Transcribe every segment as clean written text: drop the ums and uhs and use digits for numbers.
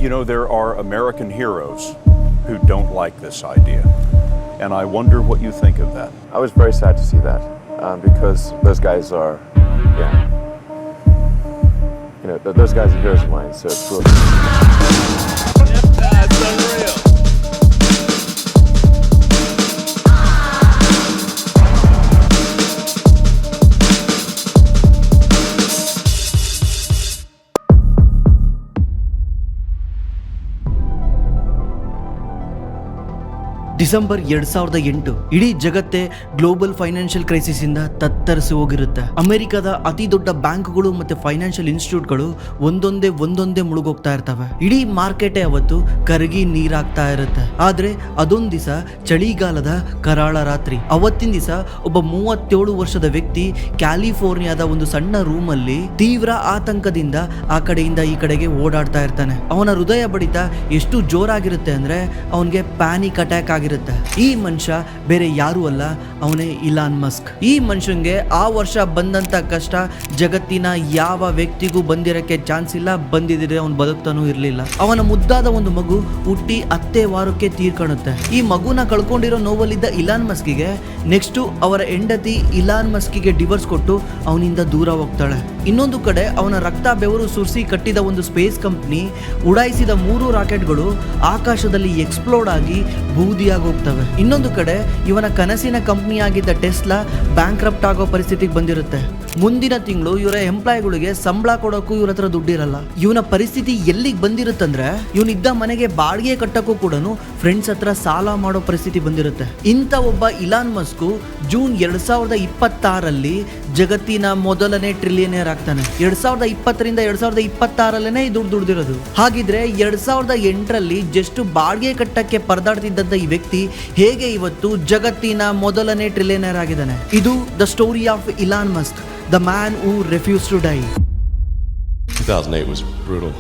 You know, there are American heroes who don't like this idea. And I wonder what you think of that. I was very sad to see that because those guys are, those guys are heroes of mine, so it's cool. That's unreal. December 2008 ಇಡೀ ಜಗತ್ತೇ global financial crisis ಇಂದ ತತ್ತರಿಸಿ ಹೋಗಿರುತ್ತೆ. ಅಮೆರಿಕದ ಅತಿ ದೊಡ್ಡ ಬ್ಯಾಂಕ್ಗಳು ಮತ್ತೆ ಫೈನಾನ್ಷಿಯಲ್ ಇನ್ಸ್ಟಿಟ್ಯೂಟ್ಗಳು ಒಂದೊಂದೇ ಮುಳುಗೋಗ್ತಾ ಇರ್ತವೆ. ಇಡೀ ಮಾರ್ಕೆಟೇ ಅವತ್ತು ಕರಗಿ ನೀರಾಗ್ತಾ ಇರುತ್ತೆ. ಆದ್ರೆ ಅದೊಂದ್ ದಿವಸ ಚಳಿಗಾಲದ ಕರಾಳ ರಾತ್ರಿ. ಅವತ್ತಿನ ದಿವಸ ಒಬ್ಬ 37 ವರ್ಷದ ವ್ಯಕ್ತಿ ಕ್ಯಾಲಿಫೋರ್ನಿಯಾದ ಒಂದು ಸಣ್ಣ ರೂಮ್ ಅಲ್ಲಿ ತೀವ್ರ ಆತಂಕದಿಂದ ಆ ಕಡೆಯಿಂದ ಈ ಕಡೆಗೆ ಓಡಾಡ್ತಾ ಇರ್ತಾನೆ. ಅವನ ಹೃದಯ ಬಡಿತ ಎಷ್ಟು ಜೋರಾಗಿರುತ್ತೆ ಅಂದ್ರೆ ಅವನಿಗೆ ಪ್ಯಾನಿಕ್ ಅಟ್ಯಾಕ್ ಆಗಿರುತ್ತೆ. ಈ ಮನುಷ್ಯ ಬೇರೆ ಯಾರು ಅಲ್ಲ, ಅವನೇ ಇಲಾನ್ ಮಸ್ಕ್. ಈ ಮನುಷ್ಯನ್ಗೆ ಆ ವರ್ಷ ಬಂದಂತ ಕಷ್ಟ ಜಗತ್ತಿನ ಯಾವ ವ್ಯಕ್ತಿಗೂ ಬಂದಿರಕ್ಕೆ ಚಾನ್ಸ್ ಇಲ್ಲ. ಬಂದಿದ್ರೆ ಅವನು ಬದುಕ್ತಾನೂ ಇರ್ಲಿಲ್ಲ. ಅವನ ಮುದ್ದಾದ ಒಂದು ಮಗು ಹುಟ್ಟಿ 10 ವಾರಕ್ಕೆ ತೀರ್ಕೊಳ್ಳುತ್ತೆ. ಈ ಮಗುನ ಕಳ್ಕೊಂಡಿರೋ ನೋವಲ್ಲಿದ್ದ ಇಲಾನ್ ಮಸ್ಕಿಗೆ ನೆಕ್ಸ್ಟ್ ಅವರ ಹೆಂಡತಿ ಇಲಾನ್ ಮಸ್ಕಿಗೆ ಡಿವೋರ್ಸ್ ಕೊಟ್ಟು ಅವನಿಂದ ದೂರ ಹೋಗ್ತಾಳೆ. ಇನ್ನೊಂದು ಕಡೆ ಅವನ ರಕ್ತ ಬೆವರು ಸುರಿಸಿ ಕಟ್ಟಿದ ಒಂದು ಸ್ಪೇಸ್ ಕಂಪ್ನಿ ಉಡಾಯಿಸಿದ 3 ರಾಕೆಟ್ಗಳು ಆಕಾಶದಲ್ಲಿ ಎಕ್ಸ್ಪ್ಲೋಡ್ ಆಗಿ ಬೂದಿಯಾಗಿ ಹೋಗ್ತವೆ. ಇನ್ನೊಂದು ಕಡೆ ಇವನ ಕನಸಿನ ಕಂಪ್ನಿ ಆಗಿದ್ದ ಟೆಸ್ಲಾ ಬ್ಯಾಂಕ್ರಪ್ಟ್ ಆಗೋ ಪರಿಸ್ಥಿತಿಗೆ ಬಂದಿರುತ್ತೆ. ಮುಂದಿನ ತಿಂಗಳು ಇವರ ಎಂಪ್ಲಾಯಿಗಳಿಗೆ ಸಂಬಳ ಕೊಡೋಕ್ಕೂ ಇವ್ರ ಹತ್ರ ದುಡ್ಡಿರಲ್ಲ. ಇವನ ಪರಿಸ್ಥಿತಿ ಎಲ್ಲಿಗೆ ಬಂದಿರುತ್ತಂದ್ರೆ ಇವನಿದ್ದ ಮನೆಗೆ ಬಾಡಿಗೆ ಕಟ್ಟಕ್ಕೂ ಕೂಡ ಫ್ರೆಂಡ್ಸ್ ಹತ್ರ ಸಾಲ ಮಾಡೋ ಪರಿಸ್ಥಿತಿ ಬಂದಿರುತ್ತೆ. ಇಂಥ ಒಬ್ಬ ಇಲಾನ್ ಮಸ್ಕ್ ಜೂನ್ 2026 ಜಗತ್ತಿನ ಮೊದಲನೇ ಟ್ರಿಲಿಯನೇರ್ ಆಗ್ತಾನೆ. 2020ರಿಂದ 2026 ದುಡ್ದಿರೋದು. ಹಾಗಿದ್ರೆ 2008 ಜಸ್ಟ್ ಬಾಡಿಗೆ ಕಟ್ಟಕ್ಕೆ ಪರದಾಡ್ತಿದ್ದಂತ ಈ ವ್ಯಕ್ತಿ ಹೇಗೆ ಇವತ್ತು ಜಗತ್ತಿನ ಮೊದಲನೇ ಟ್ರಿಲಿಯನೇರ್ ಆಗಿದ್ದಾನೆ? ಇದು the story of Elon Musk, the man who refused to die. 2008 was brutal.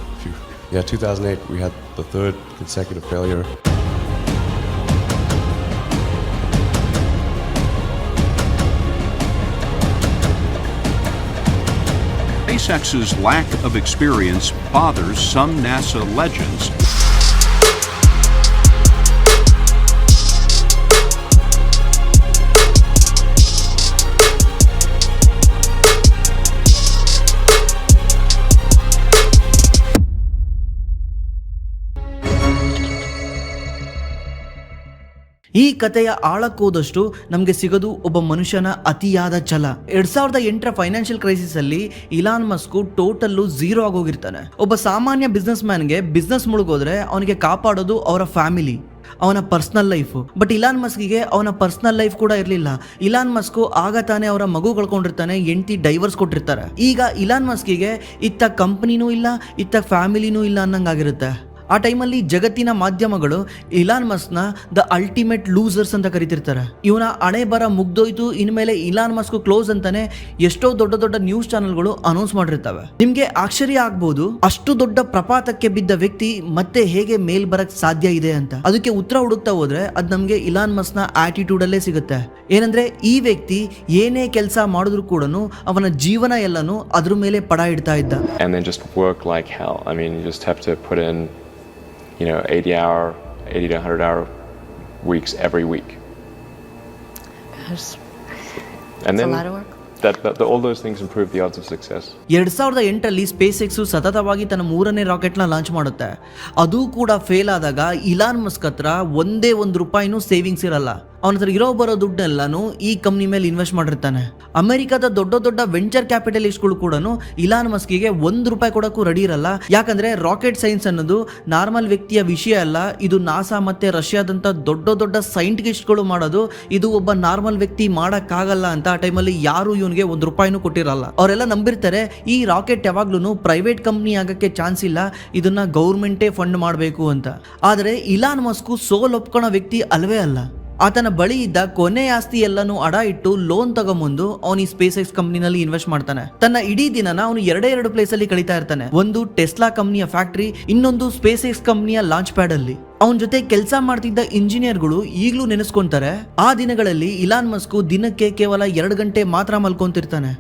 2008 we had the third consecutive failure. SpaceX's lack of experience bothers some NASA legends. ಈ ಕಥೆಯ ಆಳಕ್ಕೋದಷ್ಟು ನಮಗೆ ಸಿಗೋದು ಒಬ್ಬ ಮನುಷ್ಯನ ಅತಿಯಾದ ಛಲ. 2008 ಫೈನಾನ್ಷಿಯಲ್ ಕ್ರೈಸಿಸ್ ಅಲ್ಲಿ ಇಲಾನ್ ಮಸ್ಕ್ ಟೋಟಲ್ಲು 0 ಆಗೋಗಿರ್ತಾನೆ. ಒಬ್ಬ ಸಾಮಾನ್ಯ ಬಿಸ್ನೆಸ್ ಮ್ಯಾನ್ಗೆ ಬಿಸ್ನೆಸ್ ಮುಳುಗೋದ್ರೆ ಅವನಿಗೆ ಕಾಪಾಡೋದು ಅವರ ಫ್ಯಾಮಿಲಿ, ಅವನ ಪರ್ಸನಲ್ ಲೈಫ್. ಬಟ್ ಇಲಾನ್ ಮಸ್ಕಿಗೆ ಅವನ ಪರ್ಸನಲ್ ಲೈಫ್ ಕೂಡ ಇರಲಿಲ್ಲ. ಇಲಾನ್ ಮಸ್ಕ್ ಆಗ ತಾನೇ ಅವರ ಮಗು ಕಳ್ಕೊಂಡಿರ್ತಾನೆ, ಹೆಂಡತಿ ಡೈವರ್ಸ್ ಕೊಟ್ಟಿರ್ತಾರೆ. ಈಗ ಇಲಾನ್ ಮಸ್ಕಿಗೆ ಇತ್ತ ಕಂಪನಿನೂ ಇಲ್ಲ, ಇತ್ತ ಫ್ಯಾಮಿಲಿನೂ ಇಲ್ಲ ಅನ್ನಂಗಾಗಿರುತ್ತೆ. ಆ ಟೈಮಲ್ಲಿ ಜಗತ್ತಿನ ಮಾಧ್ಯಮಗಳು ಇಲಾನ್ ಮಸ್ಕ್ನ ದ ಅಲ್ಟಿಮೇಟ್ ಲೂಸರ್ಸ್ ಅಂತ ಕರಿತಿರ್ತಾರೆ. ಇವನ ಹಣೆ ಬರ ಮುಗ್ದೋಯ್ತು, ಇನ್ಮೇಲೆ ಇಲಾನ್ ಮಸ್ಕ್ ಕ್ಲೋಸ್ ಅಂತಾನೆ ಎಷ್ಟೋ ದೊಡ್ಡ ನ್ಯೂಸ್ ಚಾನೆಲ್ಗಳು ಅನೌನ್ಸ್ ಮಾಡಿರ್ತವೆ. ನಿಮ್ಗೆ ಆಶ್ಚರ್ಯ ಆಗ್ಬೋದು, ಅಷ್ಟು ದೊಡ್ಡ ಪ್ರಪಾತಕ್ಕೆ ಬಿದ್ದ ವ್ಯಕ್ತಿ ಮತ್ತೆ ಹೇಗೆ ಮೇಲ್ ಬರಕ್ ಸಾಧ್ಯ ಇದೆ ಅಂತ. ಅದಕ್ಕೆ ಉತ್ತರ ಹುಡುಕ್ತಾ ಹೋದ್ರೆ ಅದ್ ನಮ್ಗೆ ಇಲಾನ್ ಮಸ್ಕ್ನ ಆಟಿಟ್ಯೂಡ್ ಅಲ್ಲೇ ಸಿಗುತ್ತೆ. ಏನಂದ್ರೆ ಈ ವ್ಯಕ್ತಿ ಏನೇ ಕೆಲಸ ಮಾಡಿದ್ರು ಕೂಡ ಅವನ ಜೀವನ ಎಲ್ಲಾನು ಅದ್ರ ಮೇಲೆ ಪಡ ಇಡ್ತಾ ಇದ್ದ. And then just work like hell. I mean, you just have to put in 80 to 100 hour weeks every week. And then a lot of work. All those things improve the odds of success. 2008 space X ಸತತವಾಗಿ ತನ್ನ 3ನೇ ರಾಕೆಟ್ನ launch ಮಾಡುತ್ತೆ. ಅದು ಕೂಡ fail ಆದಾಗ Elon Musk ಹತ್ರ ಒಂದೇ ₹1 savings ಇರಲ್ಲ. ಅವನ ಹತ್ರ ಇರೋ ಬರೋ ದುಡ್ಡೆಲ್ಲಾನು ಈ ಕಂಪ್ನಿ ಮೇಲೆ ಇನ್ವೆಸ್ಟ್ ಮಾಡಿರ್ತಾನೆ. ಅಮೆರಿಕದ ದೊಡ್ಡ ವೆಂಚರ್ ಕ್ಯಾಪಿಟಲಿಸ್ಟ್ಗಳು ಕೂಡ ಇಲಾನ್ ಮಸ್ಕಿಗೆ ₹1 ಕೊಡಕ್ಕೂ ರೆಡಿ ಇರಲ್ಲ. ಯಾಕಂದ್ರೆ ರಾಕೆಟ್ ಸೈನ್ಸ್ ಅನ್ನೋದು ನಾರ್ಮಲ್ ವ್ಯಕ್ತಿಯ ವಿಷಯ ಅಲ್ಲ. ಇದು ನಾಸಾ ಮತ್ತೆ ರಷ್ಯಾದಂತ ದೊಡ್ಡ ಸೈಂಟಿಸ್ಟ್ಗಳು ಮಾಡೋದು. ಇದು ಒಬ್ಬ ನಾರ್ಮಲ್ ವ್ಯಕ್ತಿ ಮಾಡಕ್ಕಾಗಲ್ಲ ಅಂತ ಆ ಟೈಮಲ್ಲಿ ಯಾರು ಇವನಿಗೆ ₹1 ಕೊಟ್ಟಿರಲ್ಲ. ಅವರೆಲ್ಲ ನಂಬಿರ್ತಾರೆ ಈ ರಾಕೆಟ್ ಯಾವಾಗ್ಲೂ ಪ್ರೈವೇಟ್ ಕಂಪ್ನಿ ಆಗಕ್ಕೆ ಚಾನ್ಸ್ ಇಲ್ಲ, ಇದನ್ನ ಗೌರ್ಮೆಂಟೇ ಫಂಡ್ ಮಾಡಬೇಕು ಅಂತ. ಆದರೆ ಇಲಾನ್ ಮಸ್ಕ್ ಸೋಲ್ ಒಪ್ಕೊಳೋ ವ್ಯಕ್ತಿ ಅಲ್ವೇ ಅಲ್ಲ. ಆತನ ಬಳಿ ಇದ್ದ ಕೊನೆ ಆಸ್ತಿ ಎಲ್ಲನೂ ಅಡ ಇಟ್ಟು ಲೋನ್ ತಗೊಂಬಂದು ಅವನು ಈ ಸ್ಪೇಸ್ ಎಕ್ಸ್ ಕಂಪ್ನಿನಲ್ಲಿ ಇನ್ವೆಸ್ಟ್ ಮಾಡ್ತಾನೆ. ತನ್ನ ಇಡೀ ದಿನನ ಅವನು ಎರಡು ಪ್ಲೇಸ್ ಅಲ್ಲಿ ಕಳೀತಾ ಇರ್ತಾನೆ. ಒಂದು ಟೆಸ್ಲಾ ಕಂಪ್ನಿಯ ಫ್ಯಾಕ್ಟರಿ, ಇನ್ನೊಂದು ಸ್ಪೇಸ್ ಎಕ್ಸ್ ಕಂಪ್ನಿಯ ಲಾಂಚ್ ಪ್ಯಾಡ್ ಅಲ್ಲಿ. ಅವನ ಜೊತೆ ಕೆಲಸ ಮಾಡ್ತಿದ್ದ ಇಂಜಿನಿಯರ್ಗಳು ಈಗಲೂ ನೆನೆಸ್ಕೊಂತಾರೆ ಆ ದಿನಗಳಲ್ಲಿ ಇಲಾನ್ ಮಸ್ಕ್ ದಿನಕ್ಕೆ ಕೇವಲ 2 ಗಂಟೆ ಮಾತ್ರ ಮಲ್ಕೊಂತಿರ್ತಾನೆ.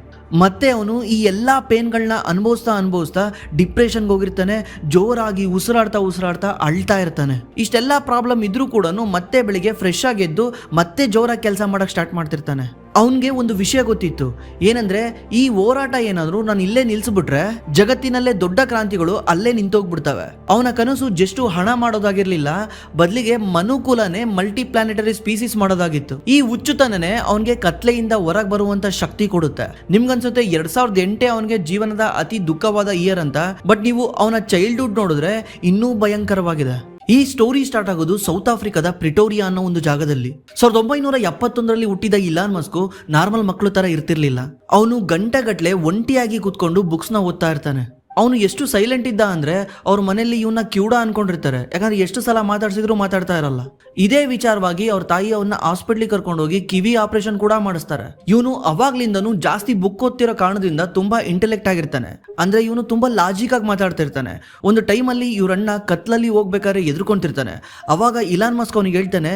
ಮತ್ತೆ ಅವನು ಈ ಎಲ್ಲಾ ಪೇನ್ಗಳನ್ನ ಅನುಭವಿಸ್ತಾ ಡಿಪ್ರೆಷನ್ಗೆ ಹೋಗಿರ್ತಾನೆ, ಜೋರಾಗಿ ಉಸಿರಾಡ್ತಾ ಅಳ್ತಾ ಇರ್ತಾನೆ. ಇಷ್ಟೆಲ್ಲಾ ಪ್ರಾಬ್ಲಮ್ ಇದ್ರೂ ಕೂಡ ಮತ್ತೆ ಬೆಳಿಗ್ಗೆ ಫ್ರೆಶ್ ಆಗಿದ್ದು ಮತ್ತೆ ಜೋರಾಗಿ ಕೆಲಸ ಮಾಡಕ್ ಸ್ಟಾರ್ಟ್ ಮಾಡ್ತಿರ್ತಾನೆ. ಅವನಿಗೆ ಒಂದು ವಿಷಯ ಗೊತ್ತಿತ್ತು, ಏನಂದ್ರೆ ಈ ಹೋರಾಟ ಏನಾದ್ರು ನಾನು ಇಲ್ಲೇ ನಿಲ್ಸ್ಬಿಟ್ರೆ ಜಗತ್ತಿನಲ್ಲೇ ದೊಡ್ಡ ಕ್ರಾಂತಿಗಳು ಅಲ್ಲೇ ನಿಂತೋಗ್ಬಿಡ್ತವೆ. ಅವನ ಕನಸು ಜಸ್ಟ್ ಹಣ ಮಾಡೋದಾಗಿರ್ಲಿಲ್ಲ, ಬದಲಿಗೆ ಮನುಕುಲನೇ ಮಲ್ಟಿ ಪ್ಲಾನೆಟರಿ ಸ್ಪೀಸೀಸ್ ಮಾಡೋದಾಗಿತ್ತು. ಈ ಹುಚ್ಚುತನನೇ ಅವನಿಗೆ ಕತ್ಲೆಯಿಂದ ಹೊರಗೆ ಬರುವಂತ ಶಕ್ತಿ ಕೊಡುತ್ತೆ. ನಿಮ್ಗನ್ಸುತ್ತೆ 2008 ಅವನಿಗೆ ಜೀವನದ ಅತಿ ದುಃಖವಾದ ಇಯರ್ ಅಂತ, ಬಟ್ ನೀವು ಅವನ ಚೈಲ್ಡ್ಹುಡ್ ನೋಡಿದ್ರೆ ಇನ್ನೂ ಭಯಂಕರವಾಗಿದೆ. ಈ ಸ್ಟೋರಿ ಸ್ಟಾರ್ಟ್ ಆಗೋದು ಸೌತ್ ಆಫ್ರಿಕಾದ ಪ್ರಿಟೋರಿಯಾ ಅನ್ನೋ ಒಂದು ಜಾಗದಲ್ಲಿ. 1971 ಹುಟ್ಟಿದ ಇಲಾನ್ ಮಸ್ಕ್ ನಾರ್ಮಲ್ ಮಕ್ಕಳು ತರ ಇರ್ತಿರ್ಲಿಲ್ಲ. ಅವನು ಗಂಟೆಗಟ್ಲೆ ಒಂಟಿಯಾಗಿ ಕೂತ್ಕೊಂಡು ಬುಕ್ಸ್ ನ ಓದ್ತಾ ಇರ್ತಾನೆ. ಅವನು ಎಷ್ಟು ಸೈಲೆಂಟ್ ಇದ್ದ ಅಂದ್ರೆ ಅವ್ರ ಮನೆಯಲ್ಲಿ ಇವನ್ನ ಕ್ಯೂಡ ಅನ್ಕೊಂಡಿರ್ತಾರೆ, ಯಾಕಂದ್ರೆ ಎಷ್ಟು ಸಲ ಮಾತಾಡ್ಸಿದ್ರು ಮಾತಾಡ್ತಾ ಇರಲ್ಲ. ಇದೇ ವಿಚಾರವಾಗಿ ಅವ್ರ ತಾಯಿ ಅವನ್ನ ಹಾಸ್ಪಿಟ್ಲಿಗೆ ಕರ್ಕೊಂಡು ಹೋಗಿ ಕಿವಿ ಆಪರೇಷನ್ ಕೂಡ ಮಾಡಿಸ್ತಾರೆ. ಇವನು ಅವಾಗ್ಲಿಂದನೂ ಜಾಸ್ತಿ ಬುಕ್ ಓದ್ತಿರೋ ಕಾರಣದಿಂದ ತುಂಬಾ ಇಂಟೆಲೆಕ್ಟ್ ಆಗಿರ್ತಾನೆ. ಅಂದ್ರೆ ಇವನು ತುಂಬಾ ಲಾಜಿಕ್ ಆಗಿ ಮಾತಾಡ್ತಿರ್ತಾನೆ. ಒಂದು ಟೈಮಲ್ಲಿ ಇವ್ರಣ್ಣ ಕತ್ಲಲ್ಲಿ ಹೋಗ್ಬೇಕಾದ್ರೆ ಎದುರ್ಕೊಂತಿರ್ತಾನೆ. ಅವಾಗ ಇಲಾನ್ ಮಸ್ಕ್ ಅವನಿಗೆ ಹೇಳ್ತಾನೆ,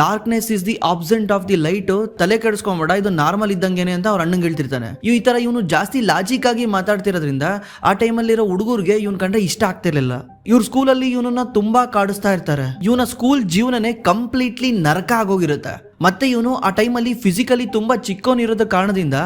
darkness is the absent of the light, ತಲೆ ಕೆಡಿಸ್ಕೊಂಬೇಡ, ಇದು ನಾರ್ಮಲ್ ಇದ್ದಂಗೆನೆ ಅಂತ ಅವ್ರ ಅಣ್ಣಂಗೆ ಹೇಳ್ತಿರ್ತಾನೆ. ಈ ತರ ಇವನು ಜಾಸ್ತಿ ಲಾಜಿಕ್ ಆಗಿ ಮಾತಾಡ್ತಿರೋದ್ರಿಂದ ಆ ಟೈಮಲ್ಲಿರೋ ಹುಡುಗರಿಗೆ ಇವನ್ ಕಂಡ್ರೆ ಇಷ್ಟ ಆಗ್ತಿರ್ಲಿಲ್ಲ. ಇವ್ರ ಸ್ಕೂಲಲ್ಲಿ ಇವನನ್ನ ತುಂಬಾ ಕಾಡಿಸ್ತಾ ಇರ್ತಾರೆ. ಇವನ ಸ್ಕೂಲ್ ಜೀವನನೇ ಕಂಪ್ಲೀಟ್ಲಿ ನರಕ ಆಗೋಗಿರುತ್ತೆ. ಮತ್ತೆ ಇವನು ಆ ಟೈಮಲ್ಲಿ ಫಿಸಿಕಲಿ ತುಂಬಾ ಚಿಕ್ಕವನಿರೋದ ಕಾರಣದಿಂದ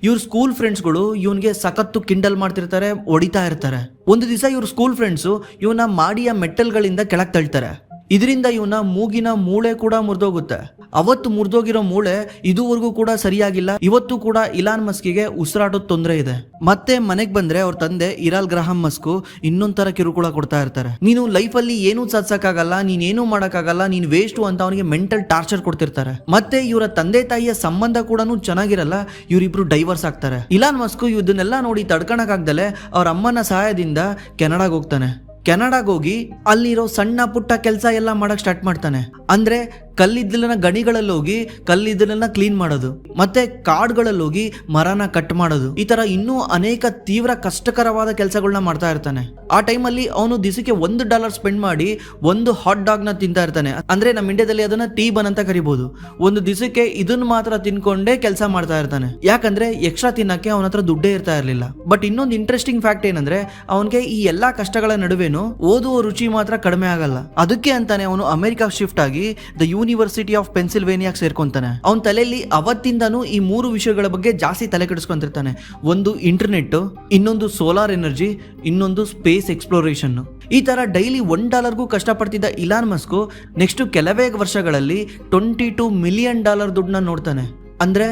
ಇವ್ರ ಸ್ಕೂಲ್ ಫ್ರೆಂಡ್ಸ್ಗಳು ಇವನ್ಗೆ ಸಖತ್ತು ಕಿಂಡಲ್ ಮಾಡ್ತಿರ್ತಾರೆ, ಹೊಡಿತಾ ಇರ್ತಾರೆ. ಒಂದು ದಿವಸ ಇವ್ರ ಸ್ಕೂಲ್ ಫ್ರೆಂಡ್ಸು ಇವನ ಮಾಡಿಯ ಮೆಟ್ಟಲ್ಗಳಿಂದ ಕೆಳಗೆ ತಳ್ತಾರೆ. ಇದರಿಂದ ಇವನ ಮೂಗಿನ ಮೂಳೆ ಕೂಡ ಮುರಿದೋಗುತ್ತೆ. ಅವತ್ತು ಮುರಿದೋಗಿರೋ ಮೂಳೆ ಇದುವರೆಗೂ ಕೂಡ ಸರಿಯಾಗಿಲ್ಲ. ಇವತ್ತು ಕೂಡ ಇಲಾನ್ ಮಸ್ಕಿಗೆ ಉಸಿರಾಟದ ತೊಂದರೆ ಇದೆ. ಮತ್ತೆ ಮನೆಗೆ ಬಂದ್ರೆ ಅವ್ರ ತಂದೆ ಇರಾಲ್ ಗ್ರಹಾಂ ಮಸ್ಕ್ ಇನ್ನೊಂಥರ ಕಿರುಕುಳ ಕೊಡ್ತಾ ಇರ್ತಾರೆ. ನೀನು ಲೈಫಲ್ಲಿ ಏನೂ ಸಾಧಿಸಕ್ಕಾಗಲ್ಲ, ನೀನೇನು ಮಾಡಕ್ಕಾಗಲ್ಲ, ನೀನ್ ವೇಸ್ಟ್ ಅಂತ ಅವನಿಗೆ ಮೆಂಟಲ್ ಟಾರ್ಚರ್ ಕೊಡ್ತಿರ್ತಾರೆ. ಮತ್ತೆ ಇವರ ತಂದೆ ತಾಯಿಯ ಸಂಬಂಧ ಕೂಡ ಚೆನ್ನಾಗಿರಲ್ಲ. ಇವರಿಬ್ರು ಡೈವರ್ಸ್ ಆಗ್ತಾರೆ. ಇಲಾನ್ ಮಸ್ಕ್ ಇದನ್ನೆಲ್ಲ ನೋಡಿ ತಡ್ಕೊಳಕ್ಕಾಗ್ದಲೆ ಅವ್ರ ಅಮ್ಮನ ಸಹಾಯದಿಂದ ಕೆನಡಾಗ್ ಹೋಗ್ತಾನೆ. ಕೆನಡಾಗ್ ಹೋಗಿ ಅಲ್ಲಿರೋ ಸಣ್ಣ ಪುಟ್ಟ ಕೆಲಸ ಎಲ್ಲ ಮಾಡಕ್ ಸ್ಟಾರ್ಟ್ ಮಾಡ್ತಾನೆ. ಅಂದ್ರೆ ಕಲ್ಲಿದ್ದಲಿನ ಗಣಿಗಳಲ್ಲಿ ಹೋಗಿ ಕಲ್ಲಿದ್ದಲನ್ನ ಕ್ಲೀನ್ ಮಾಡೋದು, ಮತ್ತೆ ಕಾಡ್ಗಳಲ್ಲಿ ಹೋಗಿ ಮರನ ಕಟ್ ಮಾಡೋದು, ಈ ತರ ಇನ್ನೂ ಅನೇಕ ತೀವ್ರ ಕಷ್ಟಕರವಾದ ಕೆಲಸಗಳನ್ನ ಮಾಡ್ತಾ ಇರ್ತಾನೆ. ಆ ಟೈಮಲ್ಲಿ ಅವನು ದಿವಸಕ್ಕೆ $1 ಸ್ಪೆಂಡ್ ಮಾಡಿ ಒಂದು ಹಾಟ್ ಡಾಗ್ ನ ತಿಂತಾ ಇರ್ತಾನೆ. ಅಂದ್ರೆ ನಮ್ಮ ಇಂಡಿಯಾದಲ್ಲಿ ಅದನ್ನ ಟೀ ಬನ್ ಅಂತ ಕರಿಬಹುದು. ಒಂದು ದಿವಸಕ್ಕೆ ಇದನ್ನ ಮಾತ್ರ ತಿನ್ಕೊಂಡೇ ಕೆಲಸ ಮಾಡ್ತಾ ಇರ್ತಾನೆ. ಯಾಕಂದ್ರೆ ಎಕ್ಸ್ಟ್ರಾ ತಿನ್ನಕ್ಕೆ ಅವನ ಹತ್ರ ದುಡ್ಡೇ ಇರ್ತಾ ಇರ್ಲಿಲ್ಲ. ಬಟ್ ಇನ್ನೊಂದು ಇಂಟ್ರೆಸ್ಟಿಂಗ್ ಫ್ಯಾಕ್ಟ್ ಏನಂದ್ರೆ ಅವನಿಗೆ ಈ ಎಲ್ಲಾ ಕಷ್ಟಗಳ ನಡುವೆನೂ ಓದುವ ರುಚಿ ಮಾತ್ರ ಕಡಿಮೆ ಆಗಲ್ಲ. ಅದಕ್ಕೆ ಅಂತಾನೆ ಅವನು ಅಮೆರಿಕಾ ಶಿಫ್ಟ್ ಆಗಿ ದ ಯೂನಿವರ್ಸಿಟಿ ಆಫ್ ಪೆನ್ಸಿಲ್ವೇನಿಯಾಗ್ ಸೇರ್ಕೊಂತಾನೆ. ಅವನ ತಲೆಯಲ್ಲಿ ಅವತ್ತಿಂದಾನು ಈ 3 ವಿಷಯಗಳ ಬಗ್ಗೆ ಜಾಸ್ತಿ ತಲೆ ಕೆಡಿಸ್ಕೊಂತಿರ್ತಾನೆ. ಒಂದು ಇಂಟರ್ನೆಟ್, ಇನ್ನೊಂದು ಸೋಲಾರ್ ಎನರ್ಜಿ, ಇನ್ನೊಂದು ಸ್ಪೇಸ್ ಎಕ್ಸ್ಪ್ಲೋರೇಷನ್. ಈ ತರ ಡೈಲಿ $1 ಕಷ್ಟಪಡ್ತಿದ್ದ ಇಲಾನ್ ಮಸ್ಕ್ ನೆಕ್ಸ್ಟ್ ಕೆಲವೇ ವರ್ಷಗಳಲ್ಲಿ $22 ಮಿಲಿಯನ್ ದುಡ್ಡನ್ನ ನೋಡ್ತಾನೆ. ಅಂದ್ರೆ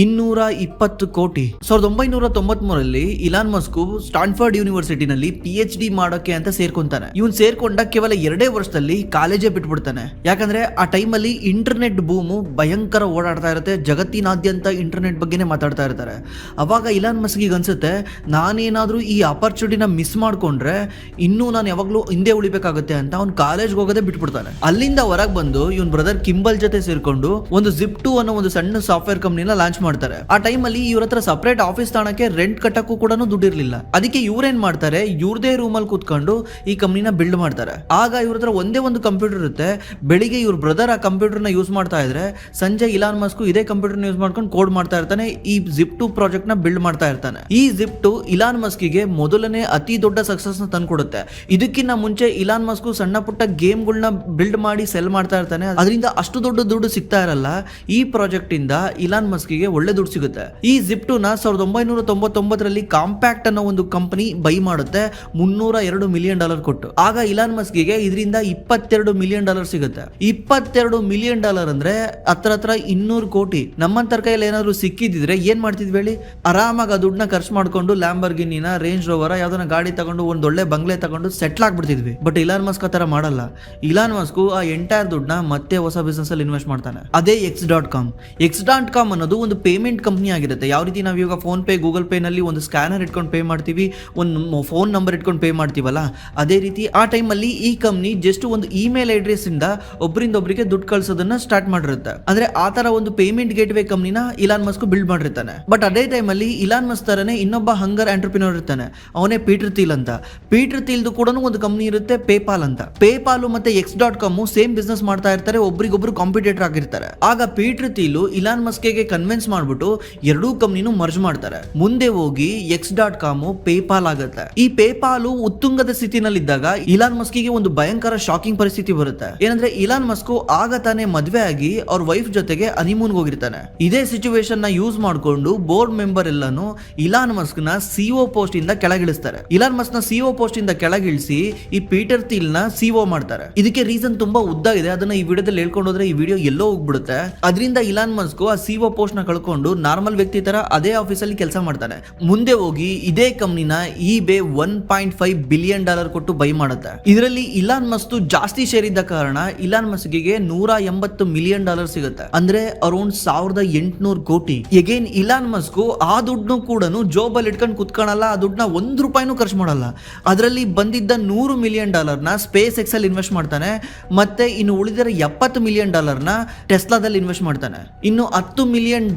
220 ಕೋಟಿ. 1993 ಇಲಾನ್ ಮಸ್ಕ್ ಸ್ಟಾನ್ಫರ್ಡ್ ಯೂನಿವರ್ಸಿಟಿನಲ್ಲಿ PhD ಮಾಡೋಕೆ ಅಂತ ಸೇರ್ಕೊಂತಾನೆ. ಇವನ್ ಸೇರ್ಕೊಂಡ ಕೇವಲ 2 ವರ್ಷದಲ್ಲಿ ಕಾಲೇಜೇ ಬಿಟ್ಬಿಡ್ತಾನೆ. ಯಾಕಂದ್ರೆ ಆ ಟೈಮಲ್ಲಿ ಇಂಟರ್ನೆಟ್ ಬೂಮು ಭಯಂಕರ ಓಡಾಡ್ತಾ ಇರುತ್ತೆ. ಜಗತ್ತಿನಾದ್ಯಂತ ಇಂಟರ್ನೆಟ್ ಬಗ್ಗೆನೇ ಮಾತಾಡ್ತಾ ಇರ್ತಾರೆ. ಅವಾಗ ಇಲಾನ್ ಮಸ್ಕಿಗೆ ಅನ್ಸುತ್ತೆ, ನಾನೇನಾದ್ರೂ ಈ ಅಪರ್ಚುನಿಟಿನ ಮಿಸ್ ಮಾಡ್ಕೊಂಡ್ರೆ ಇನ್ನೂ ನಾನು ಯಾವಾಗ್ಲೂ ಹಿಂದೆ ಉಳಿಬೇಕಾಗುತ್ತೆ ಅಂತ ಅವ್ನು ಕಾಲೇಜ್ಗೆ ಹೋಗೋದೇ ಬಿಟ್ಬಿಡ್ತಾನೆ. ಅಲ್ಲಿಂದ ಹೊರಗೆ ಬಂದು ಇವನ್ ಬ್ರದರ್ ಕಿಂಬಲ್ ಜೊತೆ ಸೇರ್ಕೊಂಡು ಒಂದು Zip2 ಅನ್ನೋ ಒಂದು ಸಣ್ಣ ಸಾಫ್ಟ್ವೇರ್ ಕಂಪ್ನಿನ ಲಾಂಚ್ ಮಾಡ್ತಾರೆ. ಆ ಟೈಮಲ್ಲಿ ಇವ್ರ ಹತ್ರ ಸಪರೇಟ್ ಆಫೀಸ್ ತಾಣಕ್ಕೆ ರೆಂಟ್ ಕಟ್ಟಕ್ಕೂ ಕೂಡ ದುಡ್ಡಿರ್ಲಿಲ್ಲ. ಅದಕ್ಕೆ ಇವ್ರೇನ್ ಮಾಡ್ತಾರೆ, ಇವ್ರದೇ ರೂಮಲ್ಲಿ ಕೂತ್ಕೊಂಡು ಈ ಕಂಪ್ನಿನ ಬಿಲ್ಡ್ ಮಾಡ್ತಾರೆ. ಆಗ ಇವ್ರ ಹತ್ರ ಒಂದೇ ಒಂದು ಕಂಪ್ಯೂಟರ್ ಇರುತ್ತೆ. ಬೆಳಿಗ್ಗೆ ಇವ್ರ ಬ್ರದರ್ ಆ ಕಂಪ್ಯೂಟರ್ನ ಯೂಸ್ ಮಾಡ್ತಾ ಇದ್ರೆ ಸಂಜೆ ಇಲಾನ್ ಮಸ್ಕ್ ಇದೇ ಕಂಪ್ಯೂಟರ್ನ ಯೂಸ್ ಮಾಡ್ಕೊಂಡು ಕೋಡ್ ಮಾಡ್ತಾ ಇರ್ತಾನೆ. ಈ Zip2 ಪ್ರಾಜೆಕ್ಟ್ ನ ಬಿಲ್ಡ್ ಮಾಡ್ತಾ ಇರ್ತಾನೆ. ಈ Zip2 ಇಲಾನ್ ಮಸ್ಕಿಗೆ ಮೊದಲನೇ ಅತಿ ದೊಡ್ಡ ಸಕ್ಸಸ್ ನ ತಂದ್ಕೊಡುತ್ತೆ. ಇದಕ್ಕಿಂತ ಮುಂಚೆ ಇಲಾನ್ ಮಸ್ಕ್ ಸಣ್ಣ ಪುಟ್ಟ ಗೇಮ್ಗಳನ್ನ ಬಿಲ್ಡ್ ಮಾಡಿ ಸೆಲ್ ಮಾಡ್ತಾ ಇರ್ತಾನೆ. ಅದರಿಂದ ಅಷ್ಟು ದೊಡ್ಡ ದುಡ್ಡು ಸಿಗ್ತಾ ಇರಲ್ಲ. ಈ ಪ್ರಾಜೆಕ್ಟ್ ಇಂದ ಇಲಾನ್ ಮಸ್ಕಿಗೆ ಒಳ್ಳೆ ದುಡ್ಡು ಸಿಗುತ್ತೆ. ಈ Zip2 ನ 1999 ಕಾಂಪ್ಯಾಕ್ಟ್ ಅನ್ನೋ ಒಂದು ಕಂಪನಿ ಬೈ ಮಾಡುತ್ತೆ $302 ಮಿಲಿಯನ್ ಕೊಟ್ಟು. ಆಗ ಇಲಾನ್ ಮಸ್ಕಿಗೆ ಇದರಿಂದ $22 ಮಿಲಿಯನ್ ಸಿಗುತ್ತೆ. $22 ಮಿಲಿಯನ್ ಅಂದ್ರೆ ಹತ್ರ 200 ಕೋಟಿ. ನಮ್ಮಂತರ ಕೈಯಲ್ಲಿ ಏನಾದ್ರು ಸಿಕ್ಕಿದ್ರೆ ಏನ್ ಮಾಡ್ತಿದ್ವಿ ಹೇಳಿ? ಆರಾಮಾಗಿ ಆ ದುಡ್ಡನ್ನ ಖರ್ಚು ಮಾಡ್ಕೊಂಡು ಲ್ಯಾಂಬರ್ಗಿನಿನ, ರೇಂಜ್ ರೋವರ್ ಯಾವ್ದನ್ನ ಗಾಡಿ ತಗೊಂಡು ಒಂದ್ ಒಳ್ಳೆ ಬಂಗ್ಲೆ ತಗೊಂಡು ಸೆಟ್ಲ್ ಆಗ್ಬಿಡ್ತಿದ್ವಿ. ಬಟ್ ಇಲಾನ್ ಮಸ್ಕ್ ಆ ತರ ಮಾಡಲ್ಲ. ಇಲಾನ್ ಮಸ್ಕ್ ಆ ಎಂಟೈರ್ ದುಡ್ಡನ್ನ ಮತ್ತೆ ಹೊಸ ಬಿಸ್ನೆಸ್ ಅಲ್ಲಿ ಇನ್ವೆಸ್ಟ್ ಮಾಡ್ತಾನೆ. ಅದೇ X.com. X.com ಅನ್ನೋದು ಒಂದು ಪೇಮೆಂಟ್ ಕಂಪ್ನಿ ಆಗಿರುತ್ತೆ. ಯಾವ ರೀತಿ ನಾವು ಇವಾಗ ಫೋನ್ ಪೇ, ಗೂಗಲ್ ಪೇ ನಲ್ಲಿ ಒಂದು ಸ್ಕ್ಯಾನರ್ ಇಟ್ಕೊಂಡು ಪೇ ಮಾಡ್ತೀವಿ, ಒಂದು ಫೋನ್ ನಂಬರ್ ಇಟ್ಕೊಂಡು ಪೇ ಮಾಡ್ತೀವಲ್ಲ, ಅದೇ ರೀತಿ ಆ ಟೈಮಲ್ಲಿ ಈ ಕಂಪ್ನಿ ಜಸ್ಟ್ ಒಂದು ಇಮೇಲ್ ಅಡ್ರೆಸ್ ಇಂದ ಒಬ್ಬರಿಂದ ಒಬ್ಬರಿಗೆ ದುಡ್ಡು ಕಳ್ಸೋದನ್ನ ಸ್ಟಾರ್ಟ್ ಮಾಡಿರುತ್ತೆ. ಅಂದ್ರೆ ಆ ತರ ಒಂದು ಪೇಮೆಂಟ್ ಗೇಟ್ ವೇ ಕಂಪ್ನಿನ ಇಲಾನ್ ಮಸ್ಕ್ ಬಿಲ್ಡ್ ಮಾಡಿರ್ತಾನೆ. ಬಟ್ ಅದೇ ಟೈಮಲ್ಲಿ ಇಲಾನ್ ಮಸ್ಕ್ ತರನೇ ಇನ್ನೊಬ್ಬ ಹಂಗರ್ ಎಂಟರ್ಪ್ರಿನರ್ ಇರ್ತಾನೆ. ಅವನೇ ಪೀಟರ್ ಥೀಲ್ ಅಂತ. ಪೀಟರ್ ಥೀಲ್ದು ಕೂಡ ಒಂದು ಕಂಪ್ನಿ ಇರುತ್ತೆ, ಪೇಪಾಲ್ ಅಂತ. ಪೇಪಾಲ್ ಮತ್ತೆ X.com ಸೇಮ್ ಬಿಸ್ನೆಸ್ ಮಾಡ್ತಾ ಇರ್ತಾರೆ, ಒಬ್ರಿಗೊಬ್ರು ಕಾಂಪಿಟೇಟರ್ ಆಗಿರ್ತಾರೆ. ಆಗ ಪೀಟರ್ ಥೀಲ್ ಇಲಾನ್ ಮಸ್ಕ್ಗೆ ಕನ್ವಿನ್ಸ್ ಮಾಡ್ಬಿಟ್ಟು ಎರಡೂ ಕಂಪ್ನಿನೂ ಮರ್ಜ್ ಮಾಡ್ತಾರೆ. ಮುಂದೆ ಹೋಗಿ X.com ಪೇಪಾಲ್ ಆಗುತ್ತೆ. ಈ ಪೇಪಾಲು ಉತ್ತುಂಗದ ಸ್ಥಿತಿನಲ್ಲಿದ್ದಾಗ ಇಲಾನ್ ಮಸ್ಕಿಗೆ ಒಂದು ಭಯಂಕರ ಶಾಕಿಂಗ್ ಪರಿಸ್ಥಿತಿ ಬರುತ್ತೆ. ಏನಂದ್ರೆ ಇಲಾನ್ ಮಸ್ಕ್ ಆಗ ತಾನೇ ಮದ್ವೆ ಆಗಿ ಅವ್ರ ವೈಫ್ ಜೊತೆಗೆ ಹನಿಮೂನ್ ಹೋಗಿರ್ತಾನೆ. ಇದೇ ಸಿಚುವೇಶನ್ ನ ಯೂಸ್ ಮಾಡ್ಕೊಂಡು ಬೋರ್ಡ್ ಮೆಂಬರ್ ಎಲ್ಲಾನು ಇಲಾನ್ ಮಸ್ಕ್ ನ ಸಿಒ ಪೋಸ್ಟ್ ಇಂದ ಕೆಳಗಿಳಿಸ್ತಾರೆ. ಇಲಾನ್ ಮಸ್ಕ್ ನ ಸಿಒ ಪೋಸ್ಟ್ ಇಂದ ಕೆಳಗಿಳಿಸಿ ಈ ಪೀಟರ್ ಥೀಲ್ ನ ಸಿಒ ಮಾಡ್ತಾರೆ. ಇದಕ್ಕೆ ರೀಸನ್ ತುಂಬಾ ಉದ್ದ ಇದೆ, ಅದನ್ನ ಈ ವಿಡಿಯೋದಲ್ಲಿ ಹೇಳ್ಕೊಂಡು ಹೋದ್ರೆ ಈ ವಿಡಿಯೋ ಎಲ್ಲೋ ಹೋಗ್ಬಿಡುತ್ತೆ. ಅದರಿಂದ ಇಲಾನ್ ಮಸ್ಕ್ ಆ ಸಿಒ ಪೋಸ್ಟ್ ನ ಕಳ್ಕೊಂಡು ನಾರ್ಮಲ್ ವ್ಯಕ್ತಿ ತರ ಅದೇ ಆಫೀಸ್ ಅಲ್ಲಿ ಕೆಲಸ ಮಾಡ್ತಾನೆ. ಮುಂದೆ ಹೋಗಿ ಇದೇ ಕಂಪ್ನಿನ eBay $1.5 ಬಿಲಿಯನ್ ಕೊಟ್ಟು ಬೈ ಮಾಡುತ್ತೆ. ಇದರಲ್ಲಿ ಇಲಾನ್ ಮಸ್ಕ್ ಜಾಸ್ತಿ ಶೇರ್ ಇದ್ದ ಕಾರಣ ಇಲಾನ್ ಮಸ್ಕ್ಗೆ $180 ಮಿಲಿಯನ್ ಸಿಗುತ್ತೆ, ಅಂದ್ರೆ ಅರೌಂಡ್ 1800 ಕೋಟಿ. ಎಗೇನ್ ಇಲಾನ್ ಮಸ್ಕ್ ಆ ದುಡ್ಡು ಕೂಡ ಜೋಬಲ್ಲಿ ಇಟ್ಕೊಂಡು ಕುತ್ಕೊಳ್ಳಲ್ಲ, ಆ ದುಡ್ಡನ್ನ $1 ಖರ್ಚು ಮಾಡಲ್ಲ. ಅದರಲ್ಲಿ ಬಂದಿದ್ದ $100 ಮಿಲಿಯನ್ ಸ್ಪೇಸ್ ಎಕ್ಸ್ ಅಲ್ಲಿ ಇನ್ವೆಸ್ಟ್ ಮಾಡ್ತಾನೆ. ಮತ್ತೆ ಇನ್ನು ಉಳಿದಿರೋ $70 ಮಿಲಿಯನ್ ಟೆಸ್ಲಾದಲ್ಲಿ ಇನ್ವೆಸ್ಟ್ ಮಾಡ್ತಾನೆ. ಇನ್ನು $10 ಮಿಲಿಯನ್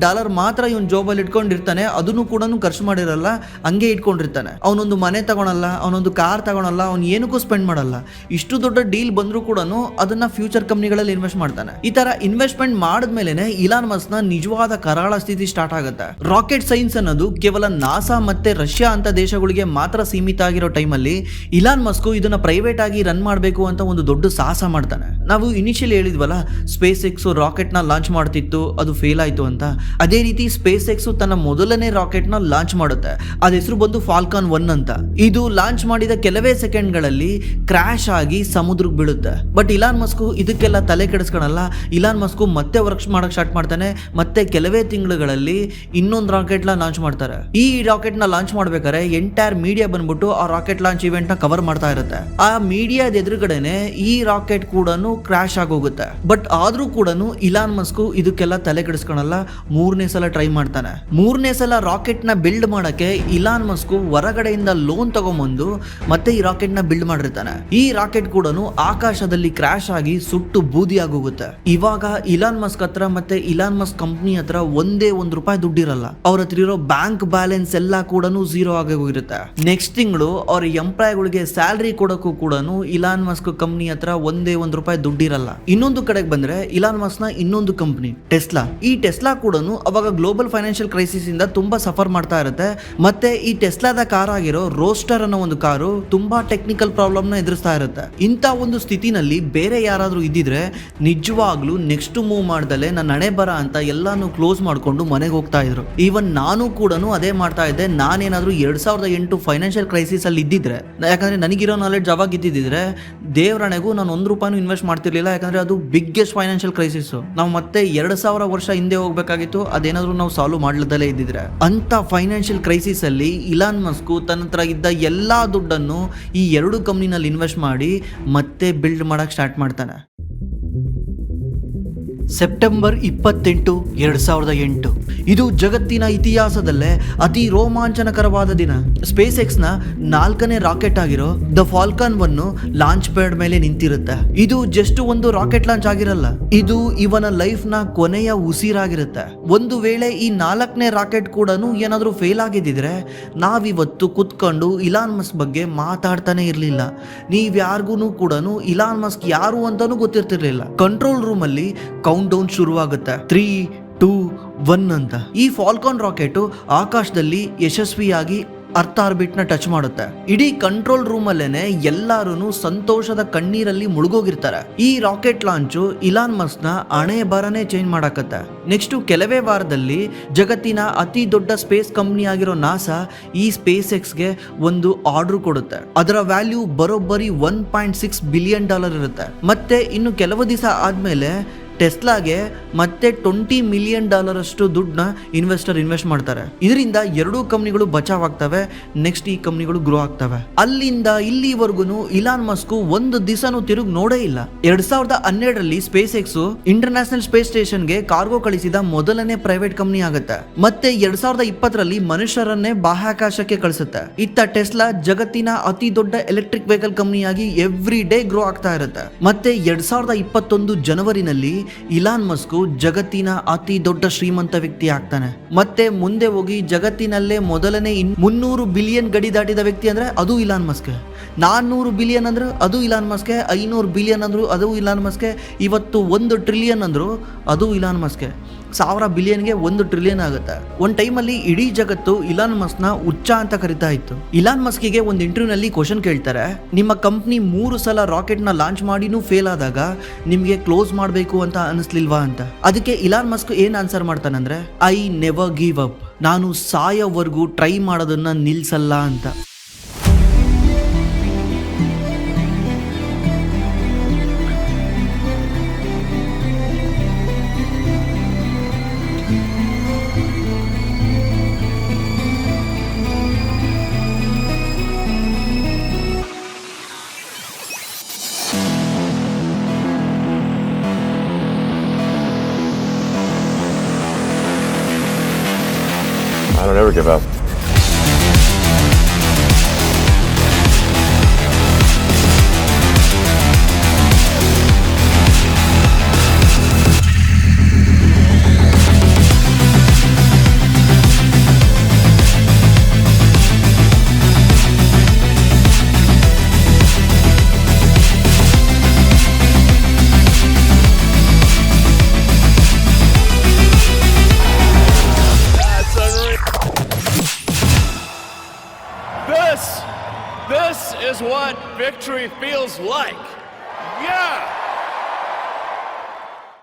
ಮಾತ್ರ ಇವನ್ ಜೋಬಲ್ಲಿ ಇಟ್ಕೊಂಡಿರ್ತಾನೆ, ಅದನ್ನು ಕೂಡ ಖರ್ಚು ಮಾಡಿರಲ್ಲ, ಹಂಗೆ ಇಟ್ಕೊಂಡಿರ್ತಾನೆ. ಅವನೊಂದು ಮನೆ ತಗೊಳಲ್ಲ, ಅವನೊಂದು ಕಾರ್ ತಗೊಳಲ್ಲ, ಅವ್ನು ಏನಕ್ಕೂ ಸ್ಪೆಂಡ್ ಮಾಡಲ್ಲ. ಇಷ್ಟು ದೊಡ್ಡ ಡೀಲ್ ಬಂದ್ರು ಕೂಡ ಅದನ್ನ ಫ್ಯೂಚರ್ ಕಂಪ್ನಿಗಳಲ್ಲಿ ಇನ್ವೆಸ್ಟ್ ಮಾಡ್ತಾನೆ. ಈ ತರ ಇನ್ವೆಸ್ಟ್ಮೆಂಟ್ ಮಾಡಿದ್ಮೇಲೆ ಇಲಾನ್ ಮಸ್ಕ್ ನ ನಿಜವಾದ ಕರಾಳ ಸ್ಥಿತಿ ಸ್ಟಾರ್ಟ್ ಆಗುತ್ತೆ. ರಾಕೆಟ್ ಸೈನ್ಸ್ ಅನ್ನೋದು ಕೇವಲ ನಾಸಾ ಮತ್ತೆ ರಷ್ಯಾ ಅಂತ ದೇಶಗಳಿಗೆ ಮಾತ್ರ ಸೀಮಿತ ಆಗಿರೋ ಟೈಮಲ್ಲಿ ಇಲಾನ್ ಮಸ್ಕ್ ಇದನ್ನ ಪ್ರೈವೇಟ್ ಆಗಿ ರನ್ ಮಾಡಬೇಕು ಅಂತ ಒಂದು ದೊಡ್ಡ ಸಾಹಸ ಮಾಡ್ತಾನೆ. ನಾವು ಇನಿಷಿಯಲಿ ಹೇಳಿದ್ವಲ್ಲ, ಸ್ಪೇಸ್ ಎಕ್ಸ್ ರಾಕೆಟ್ ನ ಲಾಂಚ್ ಮಾಡ್ತಿತ್ತು, ಅದು ಫೇಲ್ ಆಯ್ತು ಅಂತ. ಅದೇ ರೀತಿ ಸ್ಪೇಸ್ ಎಕ್ಸ್ ತನ್ನ ಮೊದಲನೇ ರಾಕೆಟ್ ನ ಲಾಂಚ್ ಮಾಡುತ್ತೆ. ಅದ ಹೆಸರು ಬಂದು ಫಾಲ್ಕಾನ್ 1 ಅಂತ. ಇದು ಲಾಂಚ್ ಮಾಡಿದ ಕೆಲವೇ ಸೆಕೆಂಡ್ ಗಳಲ್ಲಿ ಕ್ರಾಶ್ ಆಗಿ ಸಮುದ್ರಕ್ಕೆ ಬೀಳುತ್ತೆ. ಬಟ್ ಇಲಾನ್ ಮಸ್ಕ್ ಇದಕ್ಕೆಲ್ಲ ತಲೆ ಕೆಡಿಸ್ಕೊಳಲ್ಲ. ಇಲಾನ್ ಮಸ್ಕ್ ಮತ್ತೆ ವರ್ಕ್ ಮಾಡಕ್ ಸ್ಟಾರ್ಟ್ ಮಾಡ್ತಾನೆ. ಮತ್ತೆ ಕೆಲವೇ ತಿಂಗಳುಗಳಲ್ಲಿ ಇನ್ನೊಂದು ರಾಕೆಟ್ ಲಾಂಚ್ ಮಾಡ್ತಾರೆ. ಈ ರಾಕೆಟ್ ನ ಲಾಂಚ್ ಮಾಡ್ಬೇಕಾದ್ರೆ ಎಂಟೈರ್ ಮೀಡಿಯಾ ಬಂದ್ಬಿಟ್ಟು ಆ ರಾಕೆಟ್ ಲಾಂಚ್ ಇವೆಂಟ್ ನ ಕವರ್ ಮಾಡ್ತಾ ಇರುತ್ತೆ. ಆ ಮೀಡಿಯಾದ ಎದುರುಗಡೆನೆ ಈ ರಾಕೆಟ್ ಕೂಡ ಕ್ರಾಶ್ ಆಗೋಗುತ್ತೆ. ಬಟ್ ಆದ್ರೂ ಕೂಡ ಇಲಾನ್ ಮಸ್ಕ್ ಇದಕ್ಕೆಲ್ಲ ತಲೆ ಕೆಡಿಸ್ಕೊಳಲ್ಲ. 3ನೇ ಸಲ ಟ್ರೈ ಮಾಡ್ತಾನೆ. 3ನೇ ಸಲ ರಾಕೆಟ್ ನ ಬಿಲ್ಡ್ ಮಾಡಕ್ಕೆ ಇಲಾನ್ ಮಸ್ಕ್ ಹೊರಗಡೆಯಿಂದ ಲೋನ್ ತಗೊಂಬಂದು ಮತ್ತೆ ಈ ರಾಕೆಟ್ ನ ಬಿಲ್ಡ್ ಮಾಡಿರ್ತಾನೆ. ಈ ರಾಕೆಟ್ ಕೂಡ ಆಕಾಶದಲ್ಲಿ ಕ್ರಾಶ್ ಆಗಿ ಸುಟ್ಟು ಬೂದಿ ಆಗೋಗುತ್ತೆ. ಇವಾಗ ಇಲಾನ್ ಮಸ್ಕ್ ಹತ್ರ ಮತ್ತೆ ಇಲಾನ್ ಮಸ್ಕ್ ಕಂಪ್ನಿ ಹತ್ರ ಒಂದೇ $1 ದುಡ್ಡಿರಲ್ಲ. ಅವ್ರ ಹತ್ರ ಇರೋ ಬ್ಯಾಂಕ್ ಬ್ಯಾಲೆನ್ಸ್ ಎಲ್ಲ ಕೂಡ ಝೀರೋ ಆಗಿ ಹೋಗಿರುತ್ತೆ. ನೆಕ್ಸ್ಟ್ ತಿಂಗಳು ಅವ್ರ ಎಂಪ್ಲಾಯ್ಗಳಿಗೆ ಸ್ಯಾಲರಿ ಕೊಡಕ್ಕೂ ಕೂಡ ಇಲಾನ್ ಮಸ್ಕ್ ಕಂಪ್ನಿ ಹತ್ರ ಒಂದೇ $1 ದುಡ್ಡಿರಲ್ಲ. ಇನ್ನೊಂದು ಕಡೆಗೆ ಬಂದ್ರೆ ಇಲಾನ್ ಮಸ್ಕ್ ನ ಇನ್ನೊಂದು ಕಂಪ್ನಿ ಟೆಸ್ಲಾ. ಈ ಟೆಸ್ಲಾ ಕೂಡ ಅವಾಗ ಗ್ಲೋಬಲ್ ಫೈನಾನ್ಷಿಯಲ್ ಕ್ರೈಸಿಸ್ ಇಂದ ತುಂಬಾ ಸಫರ್ ಮಾಡ್ತಾ ಇರುತ್ತೆ. ಮತ್ತೆ ಈ ಟೆಸ್ಲಾದ ಕಾರ್ ಆಗಿರೋ ರೋಸ್ಟರ್ ಅನ್ನೋ ಒಂದು ಕಾರು ತುಂಬಾ ಟೆಕ್ನಿಕಲ್ ಪ್ರಾಬ್ಲಮ್ ನ ಎದುರಿಸ್ತಾ ಇರುತ್ತೆ. ಇಂಥ ಒಂದು ಸ್ಥಿತಿನಲ್ಲಿ ಬೇರೆ ಯಾರಾದ್ರೂ ಇದ್ದಿದ್ರೆ ನಿಜವಾಗ್ಲೂ ನೆಕ್ಸ್ಟ್ ಮೂವ್ ಮಾಡ್ದಲೆ ನನ್ನ ಹಣೆ ಬರ ಅಂತ ಎಲ್ಲಾನು ಕ್ಲೋಸ್ ಮಾಡ್ಕೊಂಡು ಮನೆಗೆ ಹೋಗ್ತಾ ಇದ್ರು. ಈವನ್ ನಾನು ಕೂಡ ಅದೇ ಮಾಡ್ತಾ ಇದ್ದೆ. ನಾನೇನಾದ್ರೂ 2008 ಫೈನಾನ್ಷಿಯಲ್ ಕ್ರೈಸಿಸ್ ಅಲ್ಲಿ ಇದ್ದಿದ್ರೆ, ಯಾಕಂದ್ರೆ ನನಗಿರೋ ನಾಲೆಡ್ಜ್ ಅವಾಗ ಇದ್ದಿದ್ರೆ ದೇವರಣೆಗೂ ನಾನು $1 ಇನ್ವೆಸ್ಟ್ ಮಾಡ್ತಿರ್ಲಿಲ್ಲ. ಯಾಕಂದ್ರೆ ಅದು ಬಿಗ್ಗೆಸ್ಟ್ ಫೈನಾನ್ಷಿಯಲ್ ಕ್ರೈಸಿಸ್. ನಾವು ಮತ್ತೆ 2000 ವರ್ಷ ಹಿಂದೆ ಹೋಗ್ಬೇಕಾಗಿತ್ತು, ಅದೇನಾದ್ರೂ ನಾವು ಸಾಲ್ವ್ ಮಾಡ್ಲದಲ್ಲೇ ಇದ್ದಿದ್ರೆ. ಅಂತ ಫೈನಾನ್ಷಿಯಲ್ ಕ್ರೈಸಿಸ್ ಅಲ್ಲಿ ಇಲಾನ್ ಮಸ್ಕ್ ತನ್ನ ಹತ್ರ ಇದ್ದ ಎಲ್ಲಾ ದುಡ್ಡನ್ನು ಈ 2 ಕಂಪ್ನಿನಲ್ಲಿ ಇನ್ವೆಸ್ಟ್ ಮಾಡಿ ಮತ್ತೆ ಬಿಲ್ಡ್ ಮಾಡಕ್ ಸ್ಟಾರ್ಟ್ ಮಾಡ್ತಾನೆ. ಸೆಪ್ಟೆಂಬರ್ 28, 2008 ಇದು ಜಗತ್ತಿನ ಇತಿಹಾಸದಲ್ಲೇ ಅತಿ ರೋಮಾಂಚನಕರವಾದ ದಿನ. ಸ್ಪೇಸ್ ಎಕ್ಸ್ ನ 4ನೇ ರಾಕೆಟ್ ಆಗಿರೋ ದ ಫಾಲ್ಕಾನ್ 1 ಲಾಂಚ್ ಪ್ಯಾಡ್ ಮೇಲೆ ನಿಂತಿರುತ್ತೆ. ಇದು ಜಸ್ಟ್ ಒಂದು ರಾಕೆಟ್ ಲಾಂಚ್ ಆಗಿರಲ್ಲ, ಇದು ಇವನ ಲೈಫ್ ನ ಕೊನೆಯ ಉಸಿರಾಗಿರುತ್ತೆ. ಒಂದು ವೇಳೆ ಈ 4ನೇ ರಾಕೆಟ್ ಕೂಡ ಏನಾದ್ರೂ ಫೇಲ್ ಆಗಿದ್ದಿದ್ರೆ ನಾವಿವತ್ತು ಕುತ್ಕೊಂಡು ಇಲಾನ್ ಮಸ್ಕ್ ಬಗ್ಗೆ ಮಾತಾಡ್ತಾನೆ ಇರ್ಲಿಲ್ಲ. ನೀವ್ಯಾರಿಗೂ ಕೂಡ ಇಲಾನ್ ಮಸ್ಕ್ ಯಾರು ಅಂತಾನೂ ಗೊತ್ತಿರ್ತಿರ್ಲಿಲ್ಲ. ಕಂಟ್ರೋಲ್ ರೂಮ್ ಅಲ್ಲಿ ಕೌಂಟ್ ಡೌನ್ ಶುರುವಾಗುತ್ತೆ. 3, 2, 1 ಅಂತ. ಈ ಫಾಲ್ಕಾನ್ ರಾಕೆಟ್ ಆಕಾಶದಲ್ಲಿ ಯಶಸ್ವಿಯಾಗಿ ಅರ್ಥ ಆರ್ಬಿಟ್ ನ ಟಚ್ ಮಾಡುತ್ತೆ. ಇಡೀ ಕಂಟ್ರೋಲ್ ರೂಮ್ ಅಲ್ಲೇನೆ ಎಲ್ಲಾರು ಸಂತೋಷದ ಕಣ್ಣೀರಲ್ಲಿ ಮುಳುಗೋಗಿರ್ತಾರೆ. ಈ ರಾಕೆಟ್ ಲಾಂಚ್ ಇಲಾನ್ ಮಸ್ಕ್ ನ ಹಣೆ ಬರನೇ ಚೇಂಜ್ ಮಾಡಾಕತ್ತೆ. ನೆಕ್ಸ್ಟ್ ಕೆಲವೇ ವಾರದಲ್ಲಿ ಜಗತ್ತಿನ ಅತಿ ದೊಡ್ಡ ಸ್ಪೇಸ್ ಕಂಪ್ನಿ ಆಗಿರೋ ನಾಸಾ ಈ ಸ್ಪೇಸ್ ಎಕ್ಸ್ ಗೆ ಒಂದು ಆರ್ಡರ್ ಕೊಡುತ್ತೆ. ಅದರ ವ್ಯಾಲ್ಯೂ ಬರೋಬ್ಬರಿ $1.6 ಬಿಲಿಯನ್ ಇರುತ್ತೆ. ಮತ್ತೆ ಇನ್ನು ಕೆಲವು ದಿವಸ ಆದ್ಮೇಲೆ ಟೆಸ್ಲಾಗೆ ಮತ್ತೆ $20 ಮಿಲಿಯನ್ ಅಷ್ಟು ದುಡ್ಡನ್ನ ಇನ್ವೆಸ್ಟ್ ಮಾಡ್ತಾರೆ. ಇದರಿಂದ 2 ಕಂಪ್ನಿಗಳು ಬಚಾವ್ ಆಗ್ತವೆ. ನೆಕ್ಸ್ಟ್ ಈ ಕಂಪ್ನಿಗಳು ಗ್ರೋ ಆಗ್ತವೆ. ಅಲ್ಲಿಂದ ಇಲ್ಲಿವರೆಗೂ ಇಲಾನ್ ಮಸ್ಕ್ ಒಂದು ದಿವಸನೂ ತಿರುಗಿ ನೋಡೇ ಇಲ್ಲ. 2012ರಲ್ಲಿ ಸ್ಪೇಸ್ ಎಕ್ಸ್ ಇಂಟರ್ನ್ಯಾಷನಲ್ ಸ್ಪೇಸ್ ಸ್ಟೇಷನ್ಗೆ ಕಾರ್ಗೋ ಕಳಿಸಿದ ಮೊದಲನೇ ಪ್ರೈವೇಟ್ ಕಂಪ್ನಿ ಆಗುತ್ತೆ. ಮತ್ತೆ 2020ರಲ್ಲಿ ಮನುಷ್ಯರನ್ನೇ ಬಾಹ್ಯಾಕಾಶಕ್ಕೆ ಕಳಿಸುತ್ತೆ. ಇತ್ತ ಟೆಸ್ಲಾ ಜಗತ್ತಿನ ಅತಿ ದೊಡ್ಡ ಎಲೆಕ್ಟ್ರಿಕ್ ವೆಹಿಕಲ್ ಕಂಪ್ನಿಯಾಗಿ ಎವ್ರಿ ಡೇ ಗ್ರೋ ಆಗ್ತಾ ಇರುತ್ತೆ. ಮತ್ತೆ 2021 ಜನವರಿನಲ್ಲಿ ಇಲಾನ್ ಮಸ್ಕ್ ಜಗತ್ತಿನ ಅತಿ ದೊಡ್ಡ ಶ್ರೀಮಂತ ವ್ಯಕ್ತಿ ಆಗ್ತಾನೆ. ಮತ್ತೆ ಮುಂದೆ ಹೋಗಿ ಜಗತ್ತಿನಲ್ಲೇ ಮೊದಲನೇ 300 ಬಿಲಿಯನ್ ಗಡಿ ದಾಟಿದ ವ್ಯಕ್ತಿ ಅಂದ್ರೆ ಅದು ಇಲಾನ್ ಮಸ್ಕ್. 400 ಬಿಲಿಯನ್ ಅಂದ್ರೆ ಅದು ಇಲಾನ್ ಮಸ್ಕ್. 500 ಬಿಲಿಯನ್ ಅಂದ್ರು ಅದು ಇಲಾನ್ ಮಸ್ಕ್. ಇವತ್ತು 1 ಟ್ರಿಲಿಯನ್ ಅಂದ್ರು ಅದು ಇಲಾನ್ ಮಸ್ಕ್. 1000 ಬಿಲಿಯನ್ಗೆ 1 ಟ್ರಿಲಿಯನ್ ಆಗುತ್ತೆ. ಒಂದ್ ಟೈಮಲ್ಲಿ ಇಡೀ ಜಗತ್ತು ಇಲಾನ್ ಮಸ್ಕ್ನ ಹುಚ್ಚ ಅಂತ ಕರಿತಾ ಇತ್ತು. ಇಲಾನ್ ಮಸ್ಕಿಗೆ ಒಂದು ಇಂಟರ್ವ್ಯೂನಲ್ಲಿ ಕ್ವಶನ್ ಕೇಳ್ತಾರೆ, ನಿಮ್ಮ ಕಂಪ್ನಿ 3 ಸಲ ರಾಕೆಟ್ನ ಲಾಂಚ್ ಮಾಡಿನೂ ಫೇಲ್ ಆದಾಗ ನಿಮಗೆ ಕ್ಲೋಸ್ ಮಾಡಬೇಕು ಅಂತ ಅನಿಸ್ಲಿಲ್ವಾ ಅಂತ. ಅದಕ್ಕೆ ಇಲಾನ್ ಮಸ್ಕ್ ಏನ್ ಆನ್ಸರ್ ಮಾಡ್ತಾನಂದ್ರೆ, ಐ ನೆವರ್ ಗಿವ್ ಅಪ್, ನಾನು ಸಾಯೋವರೆಗೂ ಟ್ರೈ ಮಾಡೋದನ್ನ ನಿಲ್ಸಲ್ಲ ಅಂತ. I don't ever give up. This is what victory feels like. Yeah!